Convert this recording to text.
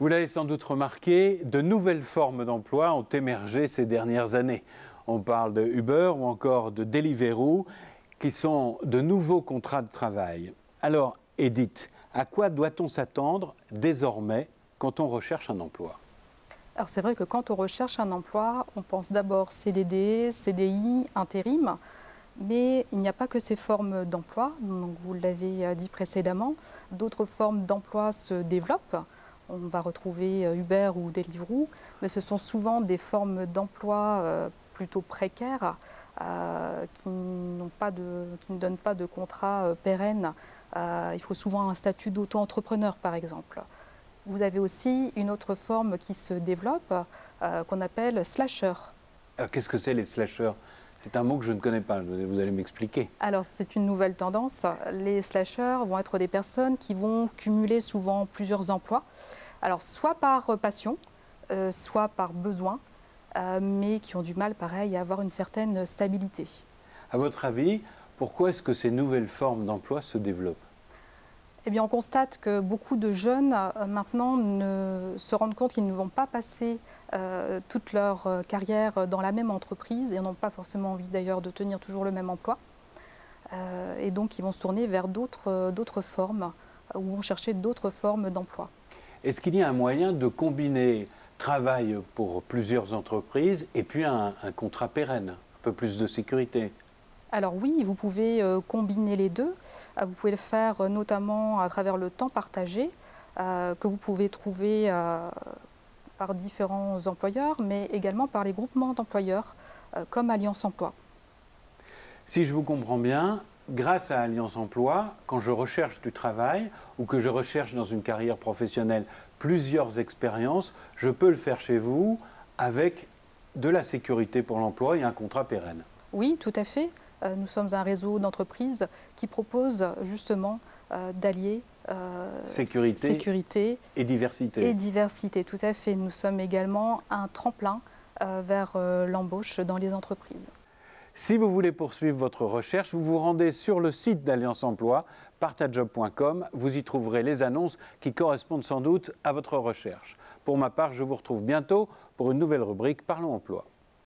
Vous l'avez sans doute remarqué, de nouvelles formes d'emploi ont émergé ces dernières années. On parle de Uber ou encore de Deliveroo, qui sont de nouveaux contrats de travail. Alors, Edith, à quoi doit-on s'attendre désormais quand on recherche un emploi ? Alors c'est vrai que quand on recherche un emploi, on pense d'abord CDD, CDI, intérim, mais il n'y a pas que ces formes d'emploi, donc vous l'avez dit précédemment, d'autres formes d'emploi se développent. On va retrouver Uber ou Deliveroo, mais ce sont souvent des formes d'emploi plutôt précaires qui ne donnent pas de contrat pérenne. Il faut souvent un statut d'auto-entrepreneur par exemple. Vous avez aussi une autre forme qui se développe qu'on appelle slasher. Qu'est-ce que c'est les slashers ? C'est un mot que je ne connais pas, vous allez m'expliquer. Alors c'est une nouvelle tendance. Les slashers vont être des personnes qui vont cumuler souvent plusieurs emplois. Alors soit par passion, soit par besoin, mais qui ont du mal pareil à avoir une certaine stabilité. À votre avis, pourquoi est-ce que ces nouvelles formes d'emploi se développent ? Eh bien, on constate que beaucoup de jeunes maintenant se rendent compte qu'ils ne vont pas passer toute leur carrière dans la même entreprise et n'ont pas forcément envie d'ailleurs de tenir toujours le même emploi. Et donc, ils vont se tourner vers d'autres formes ou vont chercher d'autres formes d'emploi. Est-ce qu'il y a un moyen de combiner travail pour plusieurs entreprises et puis un contrat pérenne, un peu plus de sécurité ? Alors oui, vous pouvez combiner les deux. Vous pouvez le faire notamment à travers le temps partagé que vous pouvez trouver par différents employeurs, mais également par les groupements d'employeurs comme Alliance Emploi. Si je vous comprends bien, grâce à Alliance Emploi, quand je recherche du travail ou que je recherche dans une carrière professionnelle plusieurs expériences, je peux le faire chez vous avec de la sécurité pour l'emploi et un contrat pérenne. Oui, tout à fait. Nous sommes un réseau d'entreprises qui propose justement d'allier sécurité et diversité. Et diversité, tout à fait. Nous sommes également un tremplin vers l'embauche dans les entreprises. Si vous voulez poursuivre votre recherche, vous vous rendez sur le site d'Alliance Emploi, partajob.com. Vous y trouverez les annonces qui correspondent sans doute à votre recherche. Pour ma part, je vous retrouve bientôt pour une nouvelle rubrique Parlons Emploi.